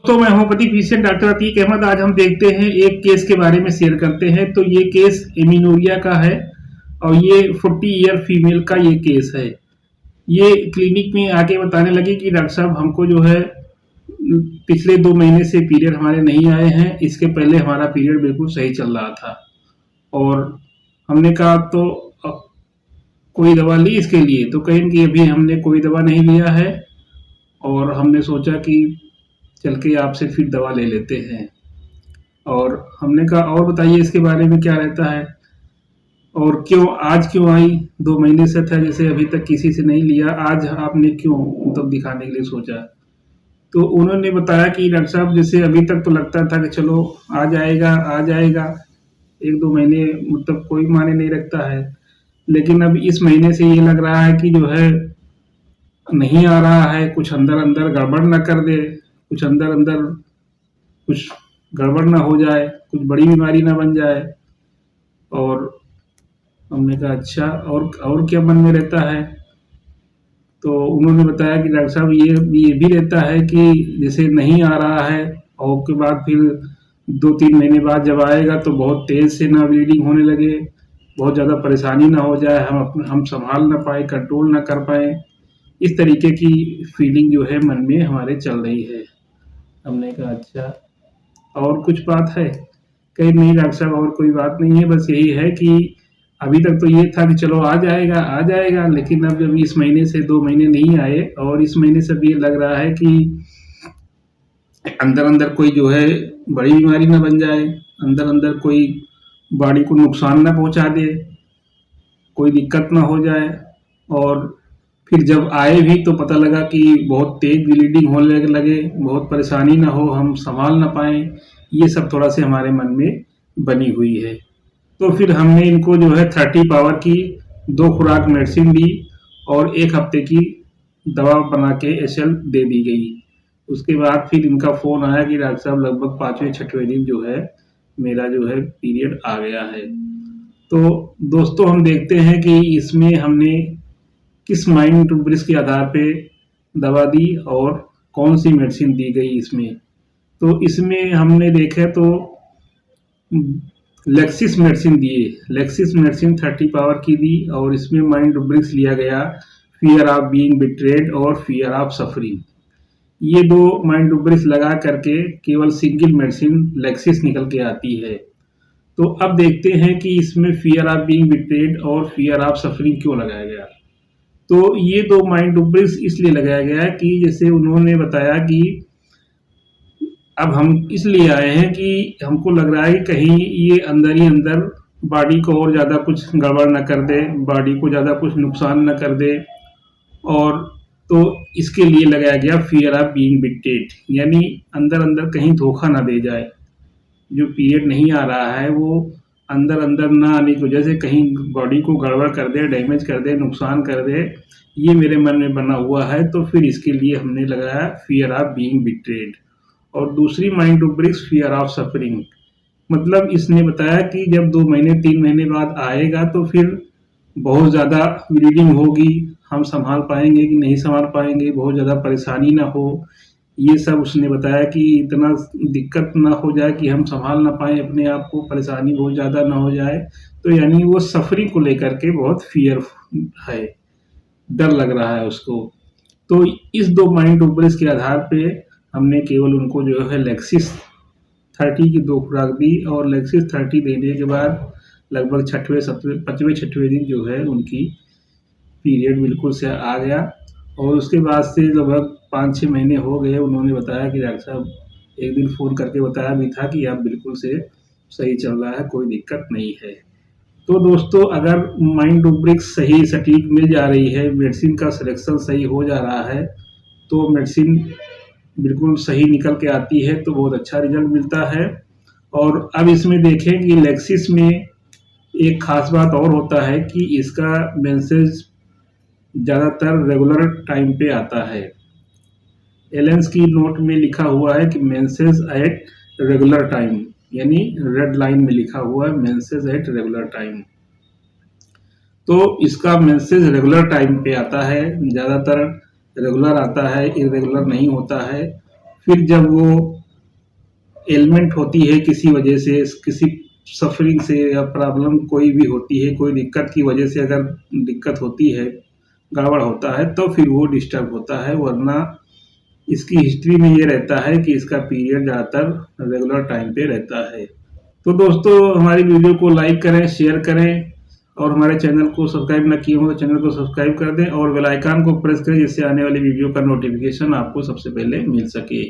तो मैं homeopathic physician doctor Atiq Ahmed. आज हम देखते हैं एक केस के बारे में शेयर करते हैं। तो ये केस एमिनोरिया का है और ये 40 ईयर फीमेल का ये केस है। ये क्लिनिक में आके बताने लगी कि डॉक्टर साहब हमको जो है पिछले 2 महीने से पीरियड हमारे नहीं आए हैं। इसके पहले हमारा पीरियड बिल्कुल सही चल रहा था और हमने कहा तो कोई दवा ली इसके लिए? तो कहें कि अभी हमने कोई दवा नहीं लिया है और हमने सोचा कि चल के आपसे फिर दवा ले लेते हैं। और हमने कहा और बताइए इसके बारे में क्या रहता है और क्यों आज क्यों आई? 2 महीने से था जैसे अभी तक किसी से नहीं लिया, आज आपने क्यों मतलब दिखाने के लिए सोचा? तो उन्होंने बताया कि डॉक्टर साहब जैसे अभी तक तो लगता था कि चलो आ जाएगा आ जाएगा, 1-2 महीने मतलब कोई मायने नहीं रखता है, लेकिन अब इस महीने से ये लग रहा है कि जो है नहीं आ रहा है। कुछ अंदर अंदर गड़बड़ ना कर दे, कुछ अंदर अंदर कुछ गड़बड़ ना हो जाए, कुछ बड़ी बीमारी ना बन जाए। और हमने कहा अच्छा और क्या मन में रहता है? तो उन्होंने बताया कि डॉक्टर साहब ये भी रहता है कि जैसे नहीं आ रहा है और उसके बाद फिर 2-3 महीने बाद जब आएगा तो बहुत तेज से ना ब्लीडिंग होने लगे, बहुत ज़्यादा परेशानी ना हो जाए, हम संभाल ना पाए, कंट्रोल ना कर पाए। इस तरीके की फीलिंग जो है मन में हमारे चल रही है। हमने कहा अच्छा और कुछ बात है? कहीं नहीं डॉक्टर साहब और कोई बात नहीं है, बस यही है कि अभी तक तो ये था कि चलो आ जाएगा, लेकिन अब जब इस महीने से 2 महीने नहीं आए और इस महीने से अब ये लग रहा है कि अंदर अंदर कोई जो है बड़ी बीमारी ना बन जाए, अंदर अंदर कोई बॉडी को नुकसान ना पहुंचा दे, कोई दिक्कत ना हो जाए। और फिर जब आए भी तो पता लगा कि बहुत तेज ब्लीडिंग होने लगे, बहुत परेशानी ना हो, हम संभाल ना पाए। ये सब थोड़ा से हमारे मन में बनी हुई है। तो फिर हमने इनको जो है 30 पावर की 2 खुराक मेडिसिन दी और 1 हफ्ते की दवा बना के एसएल दे दी गई। उसके बाद फिर इनका फोन आया कि डॉक्टर साहब लगभग 5वें-6वें दिन जो है मेरा जो है पीरियड आ गया है। तो दोस्तों हम देखते हैं कि इसमें हमने किस माइंड टू ब्रिज के आधार पे दवा दी और कौन सी मेडिसिन दी गई इसमें। तो इसमें हमने देखे तो लेक्सिस मेडिसिन दिए, लेक्सिस मेडिसिन 30 पावर की दी और इसमें माइंड ब्रिक्स लिया गया, फियर ऑफ बीइंग बिट्रेड और फियर ऑफ सफरिंग। ये 2 माइंड ब्रिक्स लगा करके केवल सिंगल मेडिसिन लेक्सिस निकल के आती है। तो अब देखते हैं कि इसमें फियर ऑफ बीइंग बिट्रेड और फियर ऑफ सफरिंग क्यों लगाया गया। तो ये 2 माइंड ब्रिक्स इसलिए लगाया गया कि जैसे उन्होंने बताया कि अब हम इसलिए आए हैं कि हमको लग रहा है कि कहीं ये अंदर ही अंदर बॉडी को और ज़्यादा कुछ गड़बड़ ना कर दे, बॉडी को ज़्यादा कुछ नुकसान ना कर दे। और तो इसके लिए लगाया गया फियर ऑफ बीइंग बिट्रेड, यानी अंदर अंदर कहीं धोखा ना दे जाए। जो पीरियड नहीं आ रहा है वो अंदर अंदर ना आने की वजह से कहीं बॉडी को गड़बड़ कर दे, डैमेज कर दे, नुकसान कर दे, ये मेरे मन में बना हुआ है। तो फिर इसके लिए हमने लगाया फियर ऑफ बीइंग बिट्रेड। और दूसरी mind to bricks fear of suffering, मतलब इसने बताया कि जब 2 महीने 3 महीने बाद आएगा तो फिर बहुत ज़्यादा ब्लीडिंग होगी, हम संभाल पाएंगे कि नहीं संभाल पाएंगे, बहुत ज़्यादा परेशानी ना हो। ये सब उसने बताया कि इतना दिक्कत ना हो जाए कि हम संभाल ना पाए अपने आप को, परेशानी बहुत ज़्यादा ना हो जाए। तो यानी वो सफरिंग को लेकर के बहुत फियर है, डर लग रहा है उसको। तो इस 2 माइंड ब्रिक्स के आधार पे हमने केवल उनको जो है लेक्सिस 30 की 2 खुराक दी और लेक्सिस 30 देने के बाद लगभग 5वें 6वें दिन जो है उनकी पीरियड बिल्कुल से आ गया। और उसके बाद से लगभग 5-6 महीने हो गए। उन्होंने बताया कि डॉक्टर साहब एक दिन फ़ोन करके बताया भी था कि अब बिल्कुल से सही चल रहा है, कोई दिक्कत नहीं है। तो दोस्तों अगर माइंड ब्रिक्स सही सटीक मिल जा रही है, मेडिसिन का सिलेक्शन सही हो जा रहा है, तो मेडिसिन बिल्कुल सही निकल के आती है तो बहुत अच्छा रिजल्ट मिलता है। और अब इसमें देखें कि लेक्सिस में एक खास बात और होता है कि इसका मेंसेस ज़्यादातर रेगुलर टाइम पे आता है। एलेंस की नोट में लिखा हुआ है कि मेंसेस एट रेगुलर टाइम, यानी रेड लाइन में लिखा हुआ है मेंसेस एट रेगुलर टाइम। तो इसका मेंसेस रेगुलर टाइम पे आता है, ज़्यादातर रेगुलर आता है, इरेगुलर नहीं होता है। फिर जब वो एलिमेंट होती है किसी वजह से, किसी सफरिंग से या प्रॉब्लम कोई भी होती है, कोई दिक्कत की वजह से अगर दिक्कत होती है, गड़बड़ होता है, तो फिर वो डिस्टर्ब होता है। वरना इसकी हिस्ट्री में ये रहता है कि इसका पीरियड ज़्यादातर रेगुलर टाइम पे रहता है। तो दोस्तों, हमारी वीडियो को लाइक करें, शेयर करें, और हमारे चैनल को सब्सक्राइब ना किए हो तो चैनल को सब्सक्राइब कर दें और बेल आइकन को प्रेस करें, जिससे आने वाली वीडियो का नोटिफिकेशन आपको सबसे पहले मिल सके।